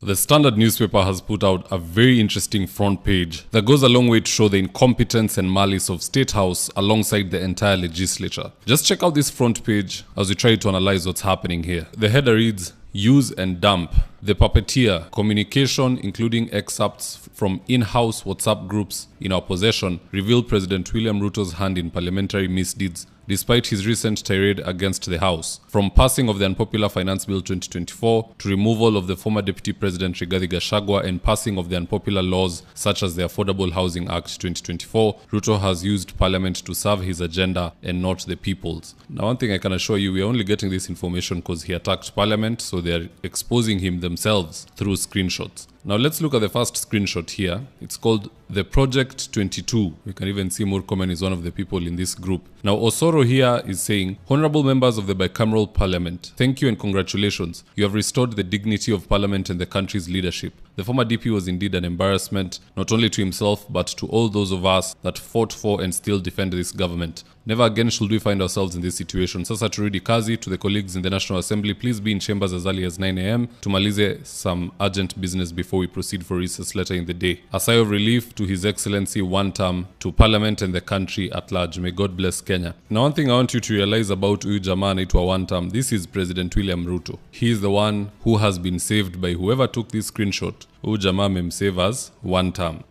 The Standard newspaper has put out a very interesting front page that goes a long way to show the incompetence and malice of State House alongside the entire legislature. Just check out this front page as we try to analyze what's happening here. The header reads, "Use and dump. The puppeteer, communication including excerpts from in-house WhatsApp groups in our possession, revealed President William Ruto's hand in parliamentary misdeeds despite his recent tirade against the House. From passing of the unpopular Finance Bill 2024 to removal of the former Deputy President Rigathi Gachagua and passing of the unpopular laws such as the Affordable Housing Act 2024, Ruto has used Parliament to serve his agenda and not the people's." Now, one thing I can assure you, we are only getting this information because he attacked Parliament, so they are exposing him themselves through screenshots. Now let's look at the first screenshot here. It's called the Project 22. We can even see Murkomen is one of the people in this group. Now Osoro here is saying, "Honorable members of the bicameral parliament, thank you and congratulations. You have restored the dignity of parliament and the country's leadership. The former DP was indeed an embarrassment, not only to himself, but to all those of us that fought for and still defend this government. Never again should we find ourselves in this situation. Sasa turudi kazi. To the colleagues in the National Assembly, please be in chambers as early as 9 a.m. Tumalize some urgent business before we proceed for recess later in the day. A sigh of relief to His Excellency one term, to Parliament and the country at large. May God bless Kenya." Now, one thing I want you to realize about huyu jamaa anaitwa one term, this is President William Ruto. He is the one who has been saved by whoever took this screenshot. Huyu jamaa memsave as one term.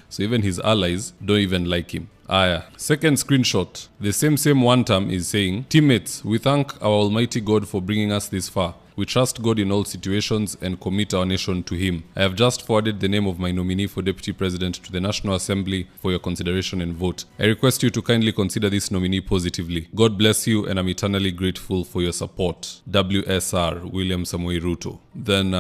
So even his allies don't even like him. Second screenshot. The same one term is saying, "Teammates, we thank our Almighty God for bringing us this far. We trust God in all situations and commit our nation to Him. I have just forwarded the name of my nominee for Deputy President to the National Assembly for your consideration and vote. I request you to kindly consider this nominee positively. God bless you and I'm eternally grateful for your support. WSR, William Samoei Ruto." Then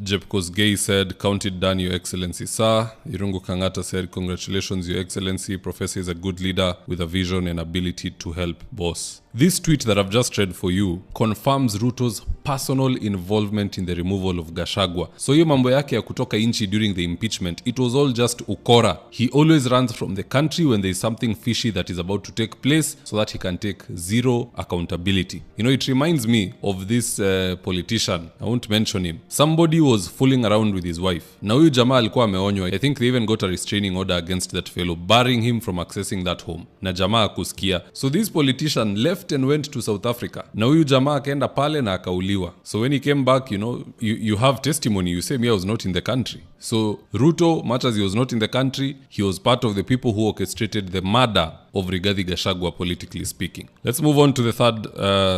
Jeb Kosgei said, "Count it done, Your Excellency, sir." Irungu Kangata said, "Congratulations, Your Excellency. Professor is a good leader with a vision and ability to help, boss." This tweet that I've just read for you confirms Ruto's personal involvement in the removal of Gachagua. So hiyo mambo yake ya kutoka inchi during the impeachment, it was all just ukora. He always runs from the country when there is something fishy that is about to take place so that he can take zero accountability. You know, it reminds me of this politician. I won't mention him. Somebody was fooling around with his wife. Na huyu jamaa alikuwa ameonywa. I think they even got a restraining order against that fellow, barring him from accessing that home. Na jamaa kusikia. So this politician left and went to South Africa. Na huyu jamaa akaenda pale na akauliwa. So when he came back, you know, you have testimony. You say, "Me, I was not in the country." So Ruto, much as he was not in the country, he was part of the people who orchestrated the murder of Rigathi Gachagua, politically speaking. Let's move on to the third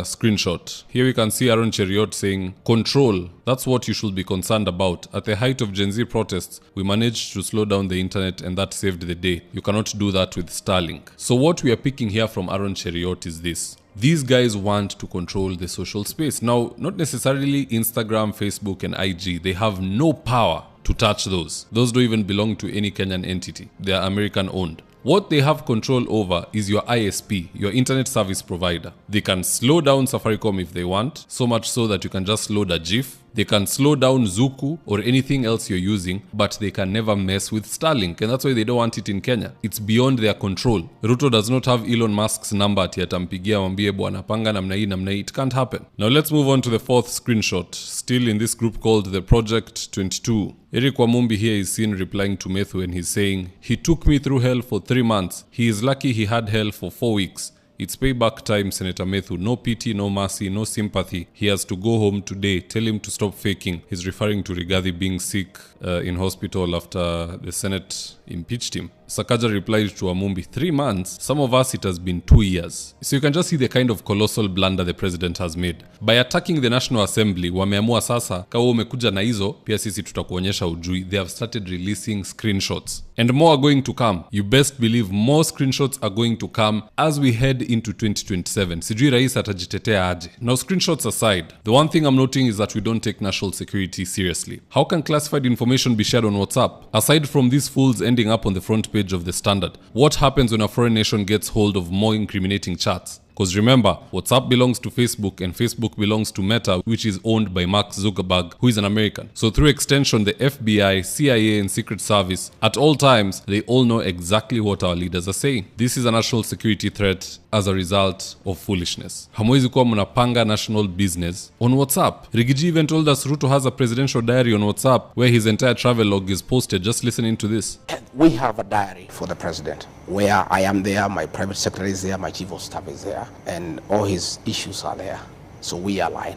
screenshot. Here we can see Aaron Cheriot saying, "Control, that's what you should be concerned about. At the height of Gen Z protests, we managed to slow down the internet and that saved the day. You cannot do that with Starlink." So what we are picking here from Aaron Cheriot is this. These guys want to control the social space. Now, not necessarily Instagram, Facebook, and IG. They have no power to touch those. Those don't even belong to any Kenyan entity. They are American owned. What they have control over is your ISP, your internet service provider. They can slow down Safaricom if they want, so much so that you can just load a GIF. They can slow down Zuku or anything else you're using, but they can never mess with Starlink, and that's why they don't want it in Kenya. It's beyond their control. Ruto does not have Elon Musk's number ati atampigia mwambie bwana panga namna hii. It can't happen. Now let's move on to the fourth screenshot, still in this group called the Project 22. Eric Wamumbi here is seen replying to Methu and he's saying, "He took me through hell for 3 months. He is lucky he had hell for 4 weeks. It's payback time, Senator Methu. No pity, no mercy, no sympathy. He has to go home today. Tell him to stop faking." He's referring to Rigathi being sick in hospital after the Senate impeached him. Sakaja replied to Wamumbi, 3 months? Some of us it has been 2 years. So you can just see the kind of colossal blunder the president has made. By attacking the National Assembly, wameamua sasa, kawa umekuja na hizo, pia sisi tutakuonyesha ujui. They have started releasing screenshots. And more are going to come. You best believe more screenshots are going to come as we head into 2027. Sijui rais atajitetea aje. Now, screenshots aside, the one thing I'm noting is that we don't take national security seriously. How can classified information be shared on WhatsApp? Aside from these fools ending up on the front page of the Standard, what happens when a foreign nation gets hold of more incriminating chats? Because remember, WhatsApp belongs to Facebook and Facebook belongs to Meta, which is owned by Mark Zuckerberg, who is an American. So through extension, the FBI, CIA, and Secret Service, at all times, they all know exactly what our leaders are saying. This is a national security threat as a result of foolishness. Hamwezi kuwa mnapanga national business on WhatsApp. Rigiji even told us Ruto has a presidential diary on WhatsApp where his entire travel log is posted. Just listening to this. We have a diary for the president where I am there, my private secretary is there, my chief of staff is there, and all his issues are there. So we align.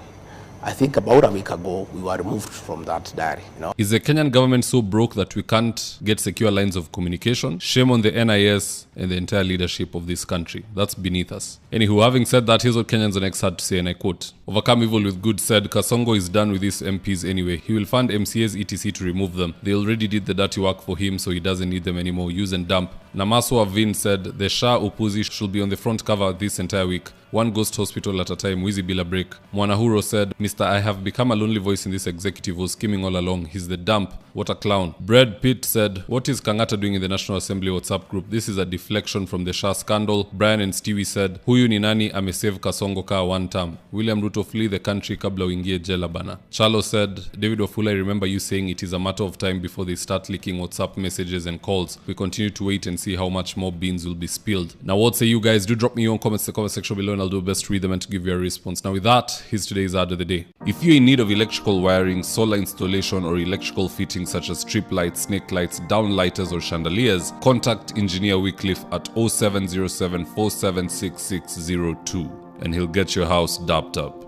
I think about a week ago, we were removed from that diary. Is the Kenyan government so broke that we can't get secure lines of communication? Shame on the NIS and the entire leadership of this country. That's beneath us. Anywho, having said that, here's what Kenyans next had to say, and I quote, "Overcome evil with good said, Kasongo is done with his MPs anyway. He will fund MCAs etc. to remove them. They already did the dirty work for him, so he doesn't need them anymore. Use and dump." Namaso Avin said, "The Shah Upuzi should be on the front cover this entire week. One ghost hospital at a time, Wizi Bila break." Mwanahuro said, "Mr. I have become a lonely voice in this executive, was scheming all along. He's the dump. What a clown." Brad Pitt said, "What is Kangata doing in the National Assembly WhatsApp group? This is a deflection from the Shah scandal." Brian and Stewie said, "Huyu ni nani amesave Kasongo kaa one term? William Ruto flee the country kabla uingie jela bana." Charlo said, "David Wafula, I remember you saying it is a matter of time before they start leaking WhatsApp messages and calls. We continue to wait and see how much more beans will be spilled." Now what say you guys? Do drop me your comments in the comment section below and I'll do my best to read them and to give you a response. Now with that, here's today's ad of the day. If you're in need of electrical wiring, solar installation or electrical fittings such as strip lights, snake lights, downlighters or chandeliers, contact Engineer Wycliffe at 0707 476602 and he'll get your house dapped up.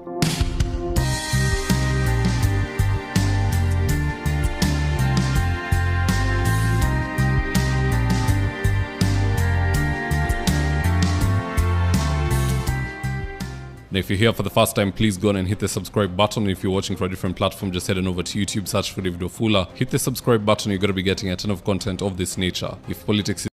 Now, if you're here for the first time, please go on and hit the subscribe button. If you're watching for a different platform, just head on over to YouTube, search for David Wafula. Hit the subscribe button, you're going to be getting a ton of content of this nature. If politics